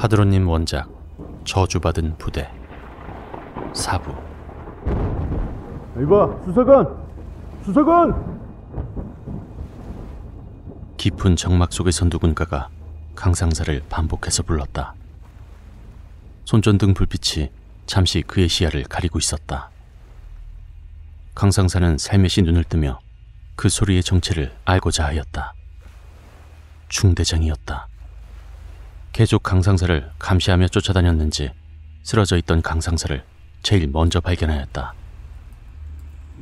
하드로님 원작 저주받은 부대 4부. 이봐, 수사관! 깊은 정막 속에서 누군가가 강상사를 반복해서 불렀다. 손전등 불빛이 잠시 그의 시야를 가리고 있었다. 강상사는 살며시 눈을 뜨며 그 소리의 정체를 알고자 하였다. 중대장이었다. 계속 강상사를 감시하며 쫓아다녔는지 쓰러져 있던 강상사를 제일 먼저 발견하였다.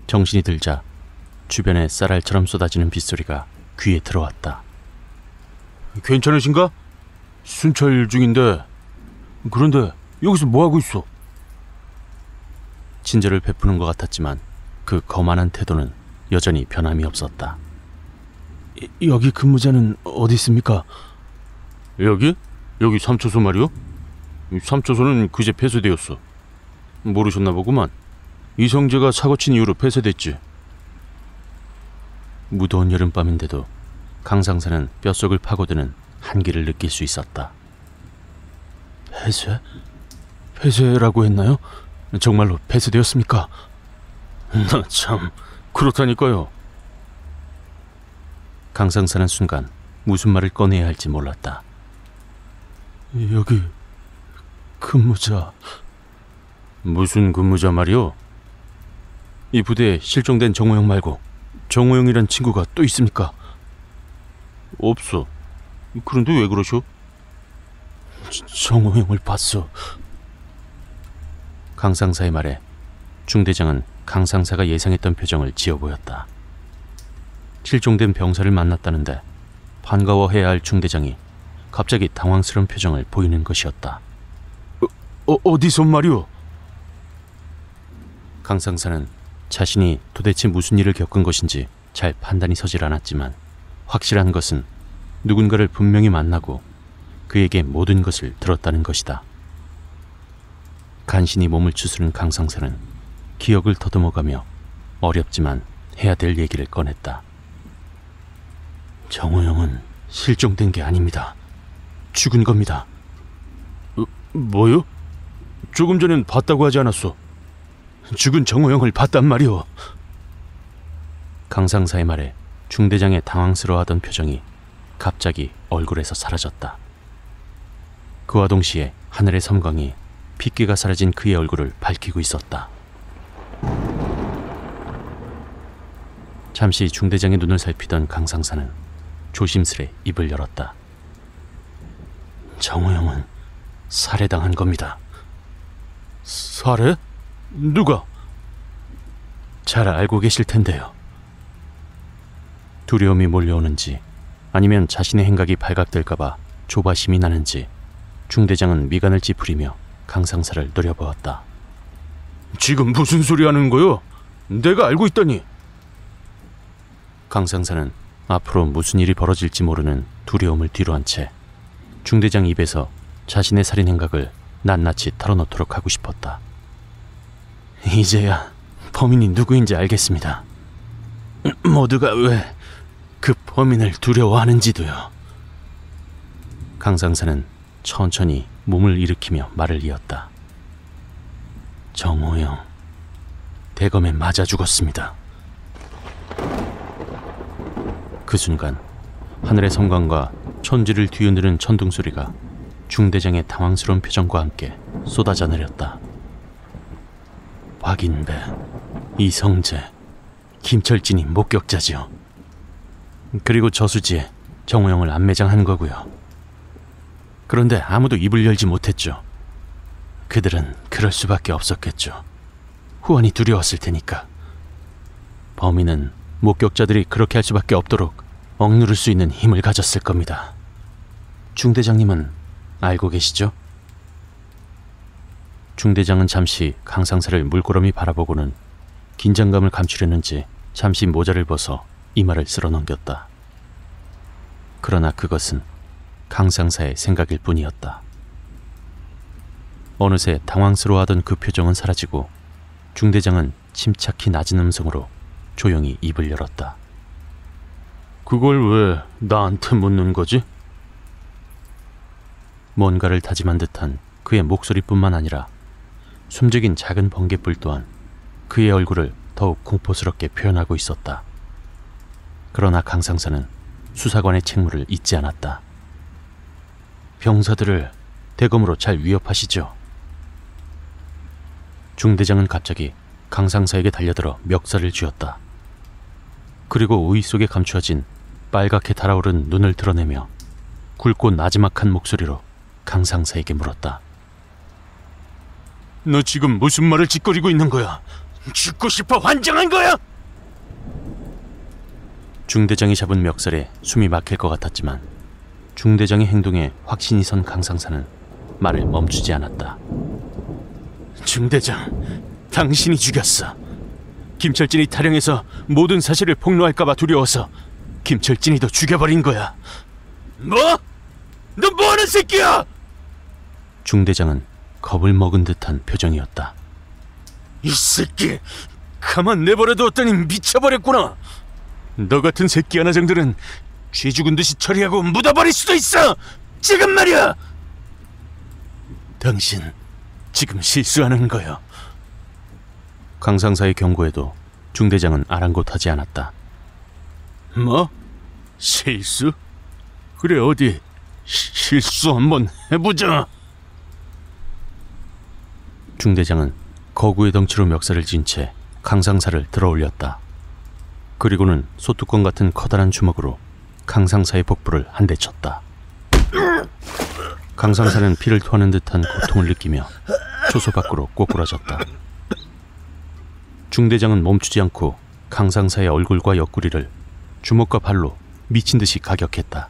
정신이 들자 주변에 쌀알처럼 쏟아지는 빗소리가 귀에 들어왔다. 괜찮으신가? 순찰 중인데. 그런데 여기서 뭐하고 있어? 친절을 베푸는 것 같았지만 그 거만한 태도는 여전히 변함이 없었다. 여기 근무자는 어디 있습니까? 여기 3초소 말이요? 3초소는 그제 폐쇄되었어. 모르셨나 보구만. 이성재가 사고친 이후로 폐쇄됐지. 무더운 여름밤인데도 강상사는 뼛속을 파고드는 한기를 느낄 수 있었다. 폐쇄라고 했나요? 정말로 폐쇄되었습니까? 나 참, 그렇다니까요. 강상사는 순간 무슨 말을 꺼내야 할지 몰랐다. 여기 근무자. 무슨 근무자 말이요? 이 부대에 실종된 정호영 말고 정호영이란 친구가 또 있습니까? 없어. 그런데 왜 그러셔? 정호영을 봤어. 강상사의 말에 중대장은 강상사가 예상했던 표정을 지어 보였다. 실종된 병사를 만났다는데 반가워해야 할 중대장이 갑자기 당황스러운 표정을 보이는 것이었다. 어디서 말이오? 강상사는 자신이 도대체 무슨 일을 겪은 것인지 잘 판단이 서질 않았지만 확실한 것은 누군가를 분명히 만나고 그에게 모든 것을 들었다는 것이다. 간신히 몸을 추스른 강상사는 기억을 더듬어가며 어렵지만 해야 될 얘기를 꺼냈다. 정호영은 실종된 게 아닙니다. 죽은 겁니다. 뭐요? 조금 전엔 봤다고 하지 않았어? 죽은 정호영을 봤단 말이오. 강상사의 말에 중대장의 당황스러워하던 표정이 갑자기 얼굴에서 사라졌다. 그와 동시에 하늘의 섬광이 핏기가 사라진 그의 얼굴을 밝히고 있었다. 잠시 중대장의 눈을 살피던 강상사는 조심스레 입을 열었다. 정호영은 살해당한 겁니다. 살해? 누가? 잘 알고 계실 텐데요. 두려움이 몰려오는지 아니면 자신의 행각이 발각될까봐 조바심이 나는지 중대장은 미간을 찌푸리며 강상사를 노려보았다. 지금 무슨 소리 하는 거요? 내가 알고 있다니. 강상사는 앞으로 무슨 일이 벌어질지 모르는 두려움을 뒤로한 채 중대장 입에서 자신의 살인 행각을 낱낱이 털어놓도록 하고 싶었다. 이제야 범인이 누구인지 알겠습니다. 모두가 왜 그 범인을 두려워하는지도요. 강상사는 천천히 몸을 일으키며 말을 이었다. 정호영, 대검에 맞아 죽었습니다. 그 순간 하늘의 섬광과 천지를 뒤흔드는 천둥 소리가 중대장의 당황스러운 표정과 함께 쏟아져 내렸다. 박인배, 이성재, 김철진이 목격자지요. 그리고 저수지에 정호영을 안매장한 거고요. 그런데 아무도 입을 열지 못했죠. 그들은 그럴 수밖에 없었겠죠. 후원이 두려웠을 테니까. 범인은 목격자들이 그렇게 할 수밖에 없도록 억누를 수 있는 힘을 가졌을 겁니다. 중대장님은 알고 계시죠? 중대장은 잠시 강상사를 물끄러미 바라보고는 긴장감을 감추려는지 잠시 모자를 벗어 이마를 쓸어넘겼다. 그러나 그것은 강상사의 생각일 뿐이었다. 어느새 당황스러워하던 그 표정은 사라지고 중대장은 침착히 낮은 음성으로 조용히 입을 열었다. 그걸 왜 나한테 묻는 거지? 뭔가를 다짐한 듯한 그의 목소리뿐만 아니라 숨죽인 작은 번개불 또한 그의 얼굴을 더욱 공포스럽게 표현하고 있었다. 그러나 강상사는 수사관의 책무를 잊지 않았다. 병사들을 대검으로 잘 위협하시죠. 중대장은 갑자기 강상사에게 달려들어 멱살을 쥐었다. 그리고 우이 속에 감추어진 빨갛게 달아오른 눈을 드러내며 굵고 나지막한 목소리로 강상사에게 물었다. 너 지금 무슨 말을 짓거리고 있는 거야? 죽고 싶어 환장한 거야? 중대장이 잡은 멱살에 숨이 막힐 것 같았지만 중대장의 행동에 확신이 선 강상사는 말을 멈추지 않았다. 중대장, 당신이 죽였어. 김철진이 타령해서 모든 사실을 폭로할까봐 두려워서 김철진이도 죽여버린 거야. 뭐? 너 뭐하는 새끼야? 중대장은 겁을 먹은 듯한 표정이었다. 이 새끼, 가만 내버려두었더니 미쳐버렸구나. 너 같은 새끼 하나정들은 쥐 죽은 듯이 처리하고 묻어버릴 수도 있어. 지금 말이야. 당신 지금 실수하는 거야. 강상사의 경고에도 중대장은 아랑곳하지 않았다. 뭐? 실수? 그래, 어디 실수 한번 해보자. 중대장은 거구의 덩치로 멱살을 쥔 채 강상사를 들어올렸다. 그리고는 소뚜껑 같은 커다란 주먹으로 강상사의 복부를 한 대 쳤다. 강상사는 피를 토하는 듯한 고통을 느끼며 초소 밖으로 꼬꾸라졌다. 중대장은 멈추지 않고 강상사의 얼굴과 옆구리를 주먹과 발로 미친 듯이 가격했다.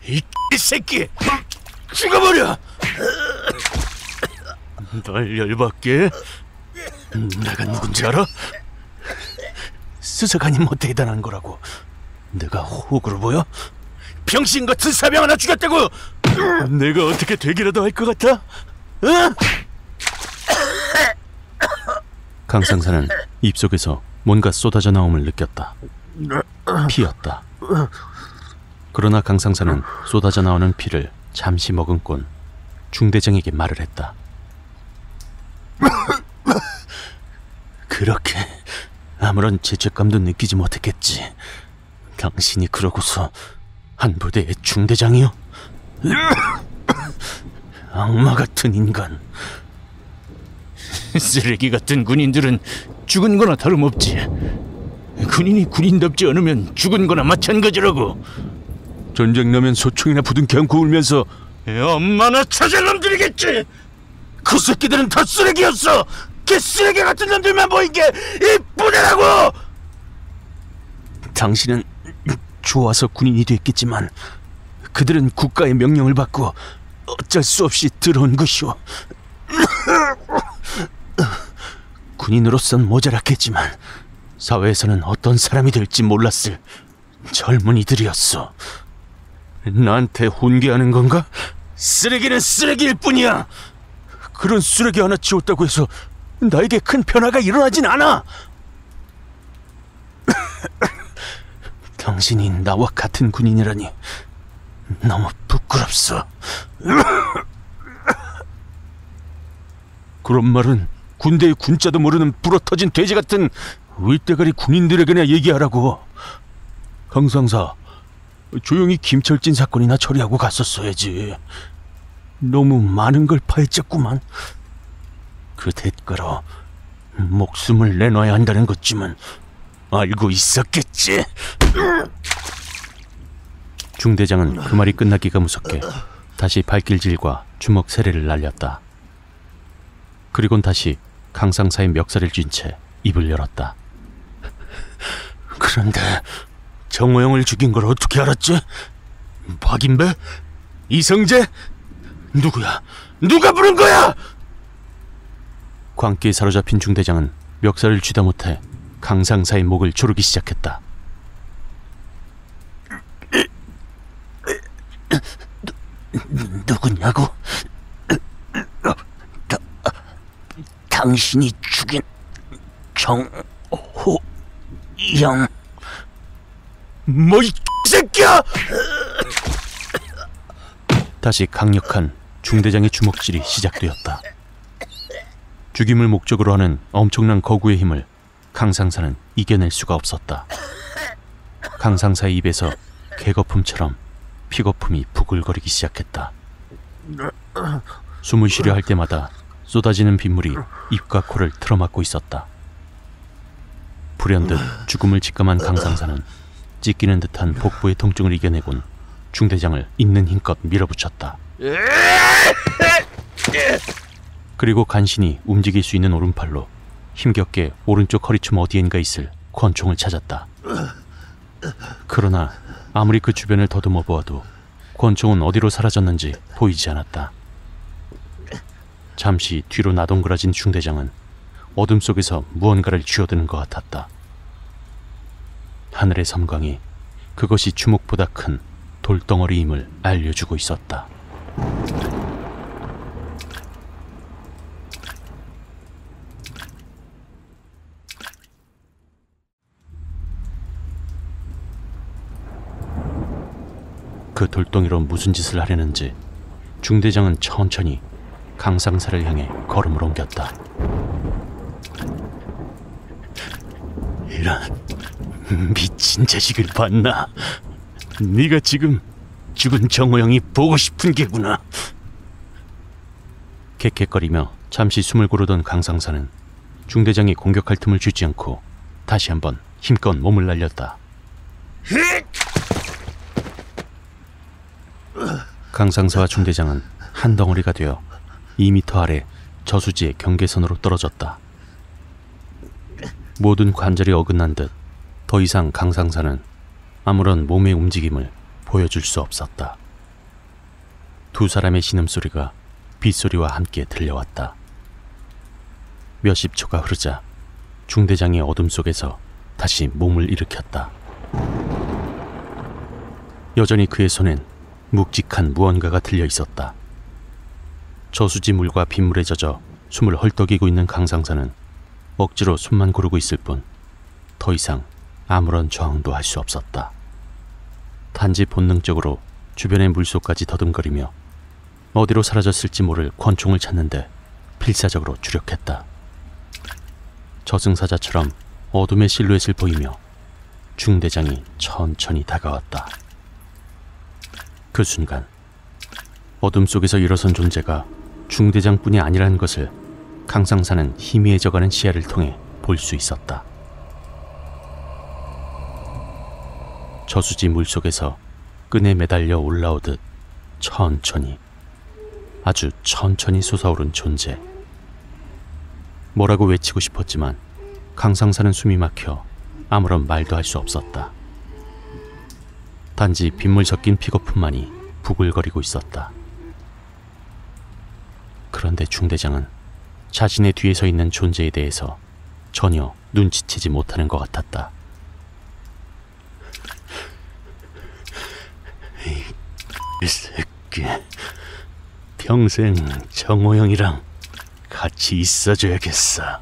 이 새끼! 죽어버려! 날 열받게? 내가 누군지 알아? 수사관이 뭐 대단한 거라고. 내가 호구로 보여? 병신 같은 사병 하나 죽였다고! 내가 어떻게 되기라도 할 것 같아? 어? 강상사는 입속에서 뭔가 쏟아져 나옴을 느꼈다. 피였다. 그러나 강상사는 쏟아져 나오는 피를 잠시 머금곤 중대장에게 말을 했다. 그렇게 아무런 죄책감도 느끼지 못했겠지. 당신이 그러고서 한 부대의 중대장이요? 악마 같은 인간. 쓰레기 같은 군인들은 죽은 거나 다름없지. 군인이 군인답지 않으면 죽은 거나 마찬가지라고. 전쟁 나면 소총이나 부둥켜 안고 울면서 엄마나 찾을 놈들이겠지. 그 새끼들은 다 쓰레기였어. 개쓰레기 같은 놈들만 보인 게 이 부대라고. 당신은 좋아서 군인이 됐겠지만 그들은 국가의 명령을 받고 어쩔 수 없이 들어온 것이오. 군인으로선 모자랐겠지만 사회에서는 어떤 사람이 될지 몰랐을 젊은이들이었어. 나한테 훈계하는 건가? 쓰레기는 쓰레기일 뿐이야. 그런 쓰레기 하나 치웠다고 해서 나에게 큰 변화가 일어나진 않아. 당신이 나와 같은 군인이라니 너무 부끄럽소. 그런 말은 군대의 군자도 모르는 불어터진 돼지 같은 윗대가리 군인들에게나 얘기하라고. 강상사, 조용히 김철진 사건이나 처리하고 갔었어야지. 너무 많은 걸 파헤쳤구만. 그 대가로 목숨을 내놔야 한다는 것쯤은 알고 있었겠지. 중대장은 그 말이 끝나기가 무섭게 다시 발길질과 주먹 세례를 날렸다. 그리곤 다시 강상사의 멱살을 쥔 채 입을 열었다. 그런데 정호영을 죽인 걸 어떻게 알았지? 박인배? 이성재? 누구야? 누가 부른 거야? 광기에 사로잡힌 중대장은 멱살을 쥐다 못해 강상사의 목을 조르기 시작했다. 누구냐고? 당신이 죽인 정호영. 뭐 이 새끼야! 다시 강력한 중대장의 주먹질이 시작되었다. 죽임을 목적으로 하는 엄청난 거구의 힘을 강상사는 이겨낼 수가 없었다. 강상사의 입에서 개거품처럼 피거품이 부글거리기 시작했다. 숨을 쉬려 할 때마다 쏟아지는 빗물이 입과 코를 틀어막고 있었다. 불현듯 죽음을 직감한 강상사는 찢기는 듯한 복부의 통증을 이겨내곤 중대장을 있는 힘껏 밀어붙였다. 그리고 간신히 움직일 수 있는 오른팔로 힘겹게 오른쪽 허리춤 어디엔가 있을 권총을 찾았다. 그러나 아무리 그 주변을 더듬어 보아도 권총은 어디로 사라졌는지 보이지 않았다. 잠시 뒤로 나동그라진 중대장은 어둠 속에서 무언가를 쥐어드는 것 같았다. 하늘의 섬광이 그것이 주먹보다 큰 돌덩어리임을 알려주고 있었다. 그 돌덩이로 무슨 짓을 하려는지 중대장은 천천히 강상사를 향해 걸음을 옮겼다. 이런 미친 자식을 봤나? 네가 지금 죽은 정호영이 보고 싶은 게구나. 캑캑거리며 잠시 숨을 고르던 강상사는 중대장이 공격할 틈을 주지 않고 다시 한번 힘껏 몸을 날렸다. 강상사와 중대장은 한 덩어리가 되어 2미터 아래 저수지의 경계선으로 떨어졌다. 모든 관절이 어긋난 듯 더 이상 강상사는 아무런 몸의 움직임을 보여줄 수 없었다. 두 사람의 신음소리가 빗소리와 함께 들려왔다. 몇십 초가 흐르자 중대장이 어둠 속에서 다시 몸을 일으켰다. 여전히 그의 손엔 묵직한 무언가가 들려 있었다. 저수지 물과 빗물에 젖어 숨을 헐떡이고 있는 강상사는 억지로 숨만 고르고 있을 뿐 더 이상 아무런 저항도 할 수 없었다. 단지 본능적으로 주변의 물속까지 더듬거리며 어디로 사라졌을지 모를 권총을 찾는데 필사적으로 주력했다. 저승사자처럼 어둠의 실루엣을 보이며 중대장이 천천히 다가왔다. 그 순간 어둠 속에서 일어선 존재가 중대장뿐이 아니라는 것을 강상사는 희미해져가는 시야를 통해 볼 수 있었다. 저수지 물속에서 끈에 매달려 올라오듯 천천히, 아주 천천히 솟아오른 존재. 뭐라고 외치고 싶었지만 강상사는 숨이 막혀 아무런 말도 할 수 없었다. 단지 빗물 섞인 피거품만이 부글거리고 있었다. 그런데 중대장은 자신의 뒤에 서 있는 존재에 대해서 전혀 눈치채지 못하는 것 같았다. 이 새끼, 평생 정호영이랑 같이 있어줘야겠어.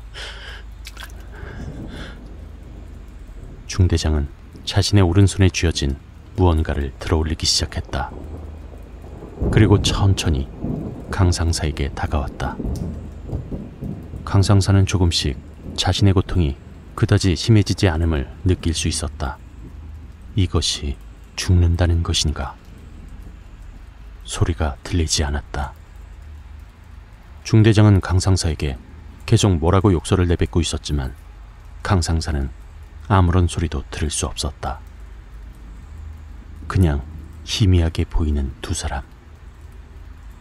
중대장은 자신의 오른손에 쥐어진 무언가를 들어올리기 시작했다. 그리고 천천히 강상사에게 다가왔다. 강상사는 조금씩 자신의 고통이 그다지 심해지지 않음을 느낄 수 있었다. 이것이 죽는다는 것인가? 소리가 들리지 않았다. 중대장은 강상사에게 계속 뭐라고 욕설을 내뱉고 있었지만 강상사는 아무런 소리도 들을 수 없었다. 그냥 희미하게 보이는 두 사람.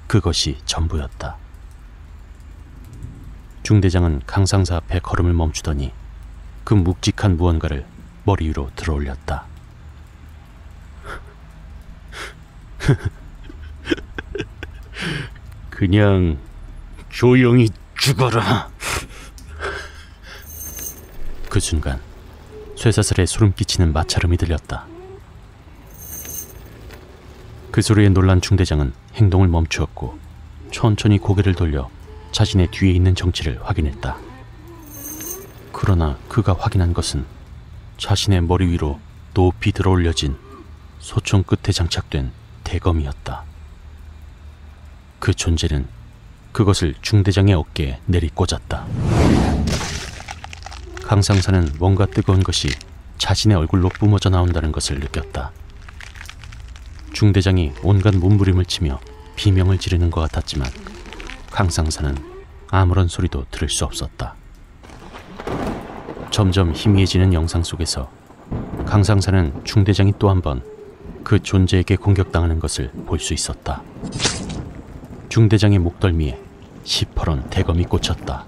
그것이 전부였다. 중대장은 강상사 앞에 걸음을 멈추더니 그 묵직한 무언가를 머리 위로 들어올렸다. 그냥 조용히 죽어라. 그 순간 쇠사슬에 소름 끼치는 마찰음이 들렸다. 그 소리에 놀란 중대장은 행동을 멈추었고 천천히 고개를 돌려 자신의 뒤에 있는 정체를 확인했다. 그러나 그가 확인한 것은 자신의 머리 위로 높이 들어올려진 소총 끝에 장착된 대검이었다. 그 존재는 그것을 중대장의 어깨에 내리꽂았다. 강상사는 뭔가 뜨거운 것이 자신의 얼굴로 뿜어져 나온다는 것을 느꼈다. 중대장이 온갖 몸부림을 치며 비명을 지르는 것 같았지만 강상사는 아무런 소리도 들을 수 없었다. 점점 희미해지는 영상 속에서 강상사는 중대장이 또 한 번 그 존재에게 공격당하는 것을 볼 수 있었다. 중대장의 목덜미에 시퍼런 대검이 꽂혔다.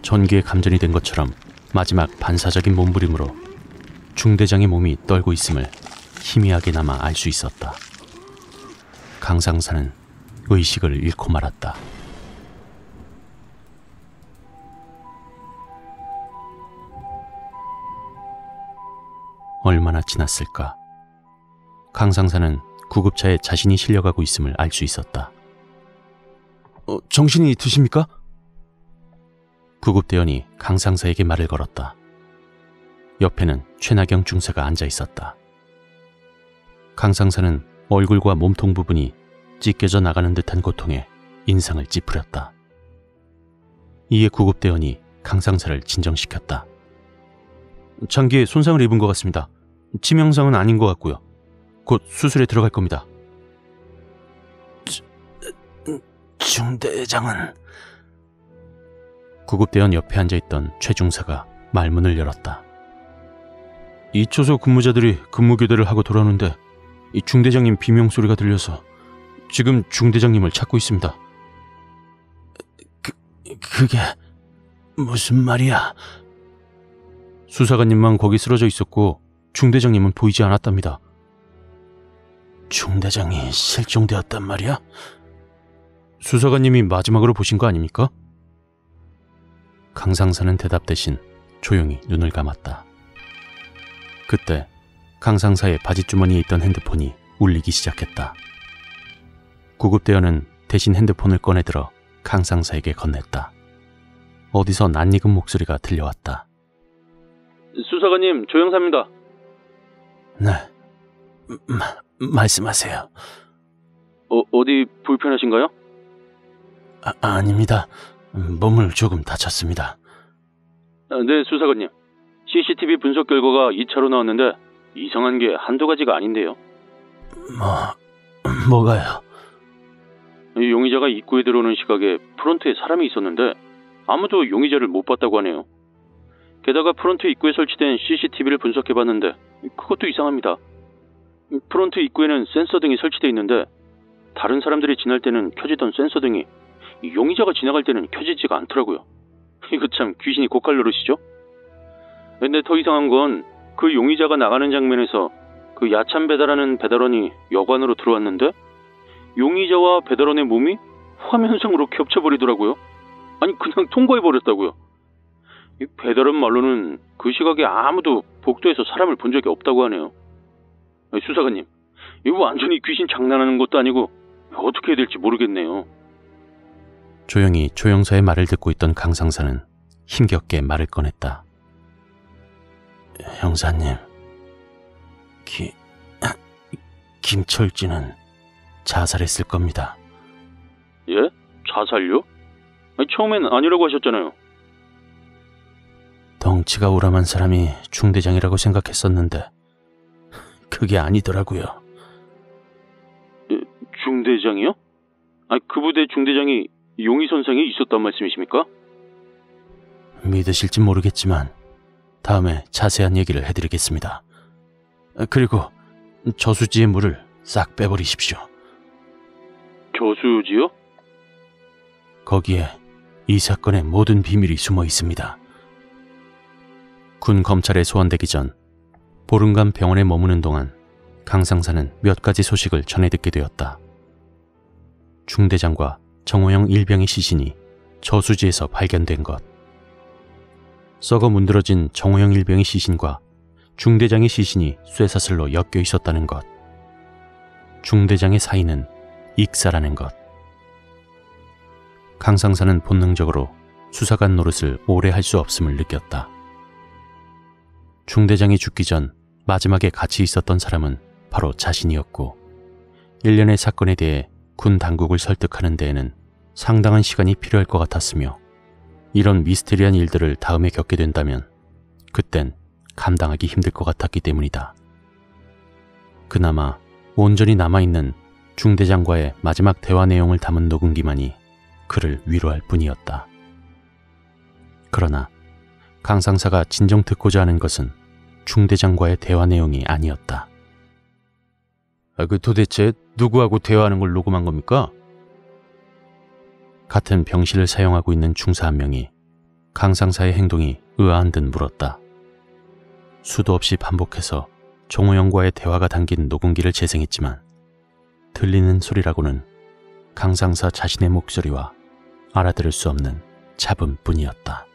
전기에 감전이 된 것처럼 마지막 반사적인 몸부림으로 중대장의 몸이 떨고 있음을 희미하게나마 알 수 있었다. 강상사는 의식을 잃고 말았다. 얼마나 지났을까? 강상사는 구급차에 자신이 실려가고 있음을 알 수 있었다. 정신이 드십니까? 구급대원이 강상사에게 말을 걸었다. 옆에는 최나경 중사가 앉아 있었다. 강상사는 얼굴과 몸통 부분이 찢겨져 나가는 듯한 고통에 인상을 찌푸렸다. 이에 구급대원이 강상사를 진정시켰다. 장기에 손상을 입은 것 같습니다. 치명상은 아닌 것 같고요. 곧 수술에 들어갈 겁니다. 중대장은... 구급대원 옆에 앉아있던 최 중사가 말문을 열었다. 이 초소 근무자들이 근무 교대를 하고 돌아오는데 이 중대장님 비명소리가 들려서 지금 중대장님을 찾고 있습니다. 그게 무슨 말이야? 수사관님만 거기 쓰러져 있었고 중대장님은 보이지 않았답니다. 중대장이 실종되었단 말이야? 수사관님이 마지막으로 보신 거 아닙니까? 강상사는 대답 대신 조용히 눈을 감았다. 그때 강상사의 바지주머니에 있던 핸드폰이 울리기 시작했다. 구급대원은 대신 핸드폰을 꺼내들어 강상사에게 건넸다. 어디서 낯익은 목소리가 들려왔다. 수사관님, 조영사입니다. 네, 말씀하세요. 어디 불편하신가요? 아닙니다. 몸을 조금 다쳤습니다. 네, 수사관님. CCTV 분석 결과가 2차로 나왔는데 이상한 게 한두 가지가 아닌데요. 뭐가요? 용의자가 입구에 들어오는 시각에 프론트에 사람이 있었는데 아무도 용의자를 못 봤다고 하네요. 게다가 프론트 입구에 설치된 CCTV를 분석해봤는데 그것도 이상합니다. 프론트 입구에는 센서 등이 설치되어 있는데 다른 사람들이 지날 때는 켜지던 센서 등이 용의자가 지나갈 때는 켜지지가 않더라고요. 이거 참 귀신이 고칼 노릇이죠? 근데 더 이상한 건 그 용의자가 나가는 장면에서 그 야참 배달하는 배달원이 여관으로 들어왔는데 용의자와 배달원의 몸이 화면상으로 겹쳐버리더라고요. 아니 그냥 통과해버렸다고요. 이 배달원 말로는 그 시각에 아무도 복도에서 사람을 본 적이 없다고 하네요. 수사관님, 이거 완전히 귀신 장난하는 것도 아니고 어떻게 해야 될지 모르겠네요. 조용히 조영사의 말을 듣고 있던 강상사는 힘겹게 말을 꺼냈다. 형사님, 김철진은 자살했을 겁니다. 예? 자살요? 처음엔 아니라고 하셨잖아요. 덩치가 우람한 사람이 중대장이라고 생각했었는데 그게 아니더라고요. 중대장이요? 그 부대 중대장이 용의 선상에 있었단 말씀이십니까? 믿으실지 모르겠지만 다음에 자세한 얘기를 해드리겠습니다. 그리고 저수지의 물을 싹 빼버리십시오. 저수지요? 거기에 이 사건의 모든 비밀이 숨어 있습니다. 군 검찰에 소환되기 전 보름간 병원에 머무는 동안 강상사는 몇 가지 소식을 전해 듣게 되었다. 중대장과 정호영 일병의 시신이 저수지에서 발견된 것, 썩어 문드러진 정호영 일병의 시신과 중대장의 시신이 쇠사슬로 엮여 있었다는 것, 중대장의 사인은 익사라는 것. 강상사는 본능적으로 수사관 노릇을 오래 할 수 없음을 느꼈다. 중대장이 죽기 전 마지막에 같이 있었던 사람은 바로 자신이었고 1년의 사건에 대해 군 당국을 설득하는 데에는 상당한 시간이 필요할 것 같았으며 이런 미스테리한 일들을 다음에 겪게 된다면 그땐 감당하기 힘들 것 같았기 때문이다. 그나마 온전히 남아있는 중대장과의 마지막 대화 내용을 담은 녹음기만이 그를 위로할 뿐이었다. 그러나 강 상사가 진정 듣고자 하는 것은 중대장과의 대화 내용이 아니었다. 도대체 누구하고 대화하는 걸 녹음한 겁니까? 같은 병실을 사용하고 있는 중사 한 명이 강 상사의 행동이 의아한 듯 물었다. 수도 없이 반복해서 정호영과의 대화가 담긴 녹음기를 재생했지만 들리는 소리라고는 강 상사 자신의 목소리와 알아들을 수 없는 잡음뿐이었다.